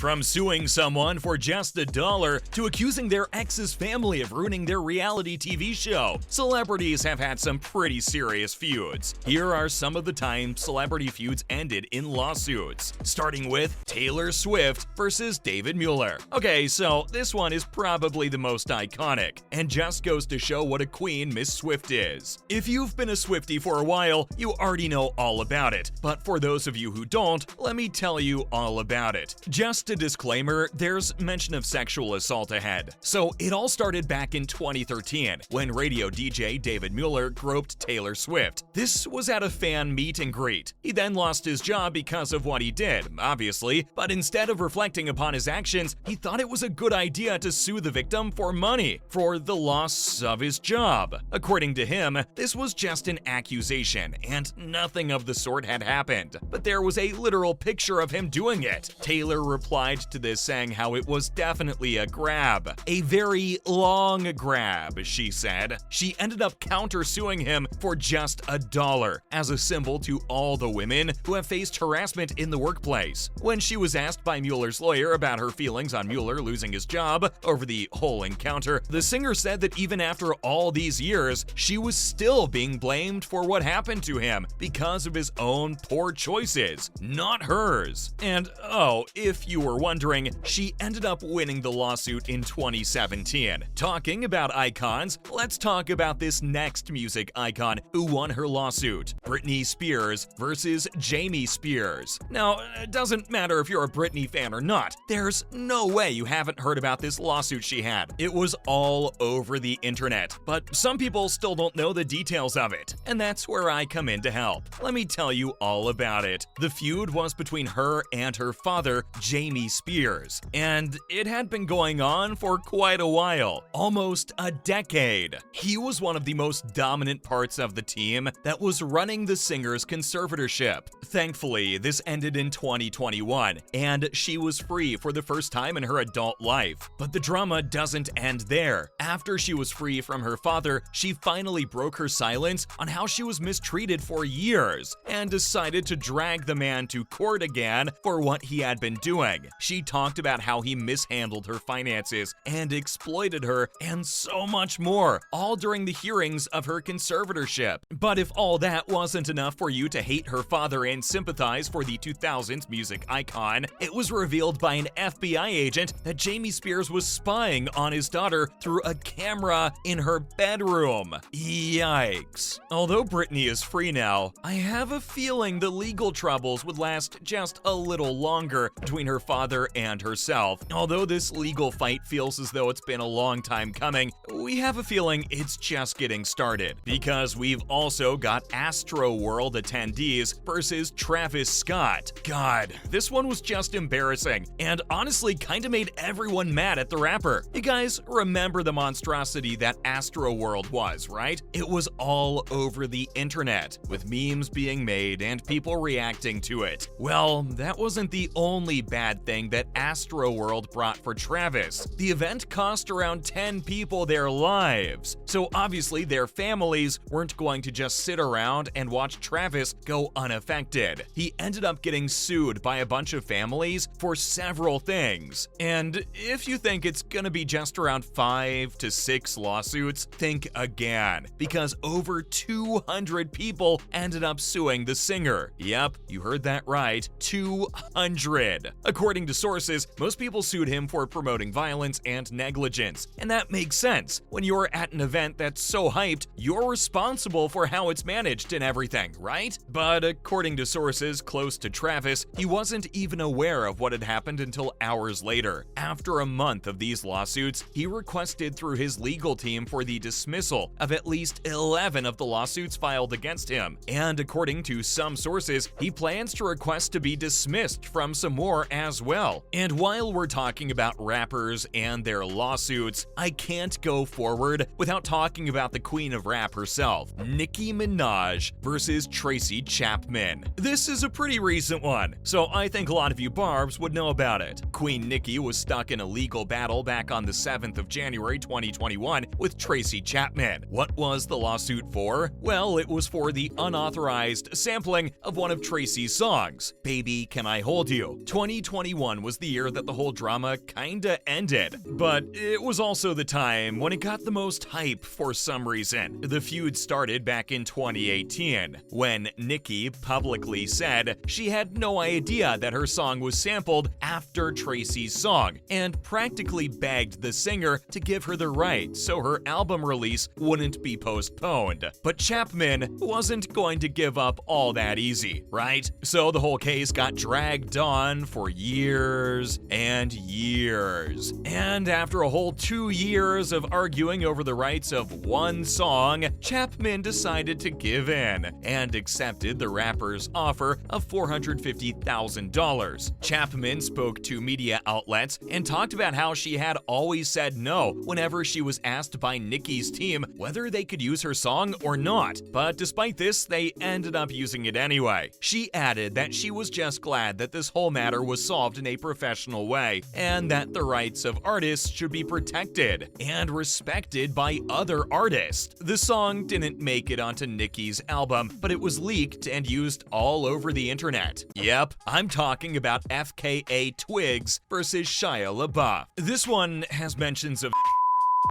From suing someone for just $1 to accusing their ex's family of ruining their reality TV show, celebrities have had some pretty serious feuds. Here are some of the times celebrity feuds ended in lawsuits, starting with Taylor Swift versus David Mueller. Okay, so this one is probably the most iconic, and just goes to show what a queen Miss Swift is. If you've been a Swiftie for a while, you already know all about it, but for those of you who don't, let me tell you all about it. Just a disclaimer, there's mention of sexual assault ahead. So it all started back in 2013 when radio DJ David Mueller groped Taylor Swift. This was at a fan meet and greet. He then lost his job because of what he did, obviously, but instead of reflecting upon his actions, he thought it was a good idea to sue the victim for money for the loss of his job. According to him, this was just an accusation and nothing of the sort had happened, but there was a literal picture of him doing it. Taylor replied to this saying how it was definitely a grab. A very long grab, she said. She ended up counter-suing him for just $1 as a symbol to all the women who have faced harassment in the workplace. When she was asked by Mueller's lawyer about her feelings on Mueller losing his job over the whole encounter, the singer said that even after all these years, she was still being blamed for what happened to him because of his own poor choices, not hers. And oh, if you were wondering, she ended up winning the lawsuit in 2017. Talking about icons, let's talk about this next music icon who won her lawsuit. Britney Spears versus Jamie Spears. Now, it doesn't matter if you're a Britney fan or not, there's no way you haven't heard about this lawsuit she had. It was all over the internet, but some people still don't know the details of it, and that's where I come in to help. Let me tell you all about it. The feud was between her and her father, Jamie Spears, and it had been going on for quite a while, almost a decade. He was one of the most dominant parts of the team that was running the singer's conservatorship. Thankfully, this ended in 2021, and she was free for the first time in her adult life. But the drama doesn't end there. After she was free from her father, she finally broke her silence on how she was mistreated for years and decided to drag the man to court again for what he had been doing. She talked about how he mishandled her finances and exploited her and so much more, all during the hearings of her conservatorship. But if all that wasn't enough for you to hate her father and sympathize for the 2000s music icon, it was revealed by an FBI agent that Jamie Spears was spying on his daughter through a camera in her bedroom. Yikes. Although Britney is free now, I have a feeling the legal troubles would last just a little longer between her father and herself. Although this legal fight feels as though it's been a long time coming, we have a feeling it's just getting started, because we've also got Astroworld attendees versus Travis Scott. God, this one was just embarrassing, and honestly kinda made everyone mad at the rapper. You guys remember the monstrosity that Astroworld was, right? It was all over the internet, with memes being made and people reacting to it. Well, that wasn't the only bad thing that Astroworld brought for Travis. The event cost around 10 people their lives, so obviously their families weren't going to just sit around and watch Travis go unaffected. He ended up getting sued by a bunch of families for several things. And if you think it's gonna be just around 5 to 6 lawsuits, think again, because over 200 people ended up suing the singer. Yep, you heard that right, 200. According to sources, most people sued him for promoting violence and negligence, and that makes sense. When you're at an event that's so hyped, you're responsible for how it's managed and everything, right? But according to sources close to Travis, he wasn't even aware of what had happened until hours later. After a month of these lawsuits, he requested through his legal team for the dismissal of at least 11 of the lawsuits filed against him, and according to some sources, he plans to request to be dismissed from some more as well. And while we're talking about rappers and their lawsuits, I can't go forward without talking about the queen of rap herself, Nicki Minaj versus Tracy Chapman. This is a pretty recent one, so I think a lot of you barbs would know about it. Queen Nicki was stuck in a legal battle back on the 7th of January 2021 with Tracy Chapman. What was the lawsuit for? Well, it was for the unauthorized sampling of one of Tracy's songs, Baby Can I Hold You. 2021 2021 was the year that the whole drama kinda ended. But it was also the time when it got the most hype for some reason. The feud started back in 2018, when Nicki publicly said she had no idea that her song was sampled after Tracy's song, and practically begged the singer to give her the right so her album release wouldn't be postponed. But Chapman wasn't going to give up all that easy, right? So the whole case got dragged on for years and years. And after a whole 2 years of arguing over the rights of one song, Chapman decided to give in and accepted the rapper's offer of $450,000. Chapman spoke to media outlets and talked about how she had always said no whenever she was asked by Nicki's team whether they could use her song or not. But despite this, they ended up using it anyway. She added that she was just glad that this whole matter was solved in a professional way, and that the rights of artists should be protected and respected by other artists. The song didn't make it onto Nicki's album, but it was leaked and used all over the internet. Yep, I'm talking about FKA Twigs versus Shia LaBeouf. This one has mentions of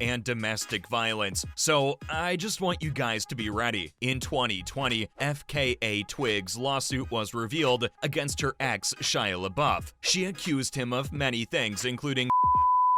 and domestic violence, so I just want you guys to be ready. In 2020, FKA Twigs' lawsuit was revealed against her ex, Shia LaBeouf. She accused him of many things, including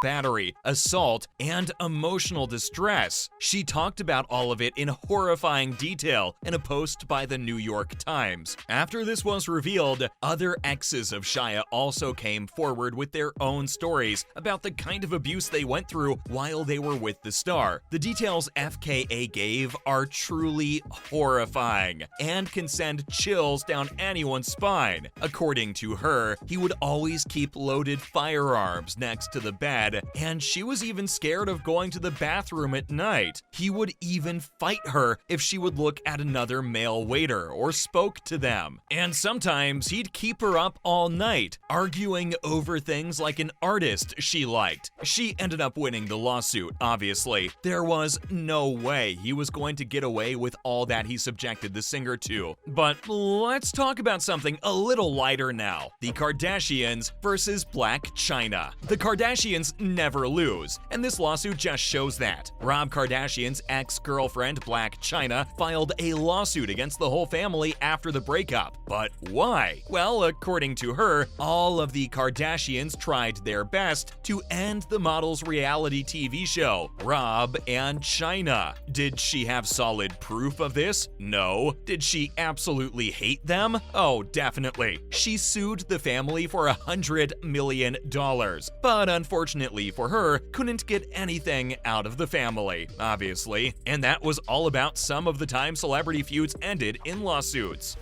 battery, assault, and emotional distress. She talked about all of it in horrifying detail in a post by the New York Times. After this was revealed, other exes of Shia also came forward with their own stories about the kind of abuse they went through while they were with the star. The details FKA gave are truly horrifying and can send chills down anyone's spine. According to her, he would always keep loaded firearms next to the bed, and she was even scared of going to the bathroom at night. He would even fight her if she would look at another male waiter or spoke to them. And sometimes he'd keep her up all night, arguing over things like an artist she liked. She ended up winning the lawsuit, obviously. There was no way he was going to get away with all that he subjected the singer to. But let's talk about something a little lighter now. The Kardashians versus Blac Chyna. The Kardashians never lose, and this lawsuit just shows that. Rob Kardashian's ex-girlfriend, Blac Chyna, filed a lawsuit against the whole family after the breakup. But why? Well, according to her, all of the Kardashians tried their best to end the model's reality TV show, Rob and Chyna. Did she have solid proof of this? No. Did she absolutely hate them? Oh, definitely. She sued the family for $100 million, but unfortunately for her, couldn't get anything out of the family, obviously. And that was all about some of the time celebrity feuds ended in lawsuits.